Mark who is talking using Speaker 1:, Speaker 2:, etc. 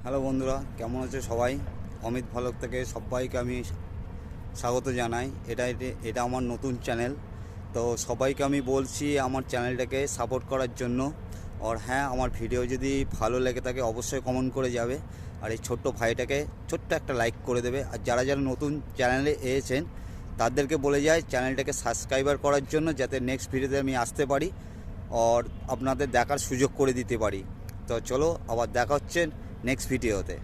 Speaker 1: Hello বন্ধুরা, কেমন আছে সবাই? অমিত ভালক থেকে সবাইকে আমি স্বাগত জানাই। এটা আমার নতুন চ্যানেল, তো সবাইকে আমি বলছি আমার চ্যানেলটাকে সাপোর্ট করার জন্য। আর হ্যাঁ, আমার ভিডিও যদি ভালো লেগে থাকে অবশ্যই কমেন্ট করে যাবে, আর এই ছোট্ট ভাইটাকে ছোট্ট একটা লাইক করে দেবে। আর যারা যারা নতুন চ্যানেলে এসেছেন তাদেরকে বলে যায় চ্যানেলটাকে সাবস্ক্রাইবার করার জন্য, যাতে নেক্সট ভিডিওতে আমি আসতে পারি আর আপনাদের দেখার সুযোগ করে দিতে পারি। তো চলো, আবার দেখা হচ্ছে নেক্সট ভিডিওতে।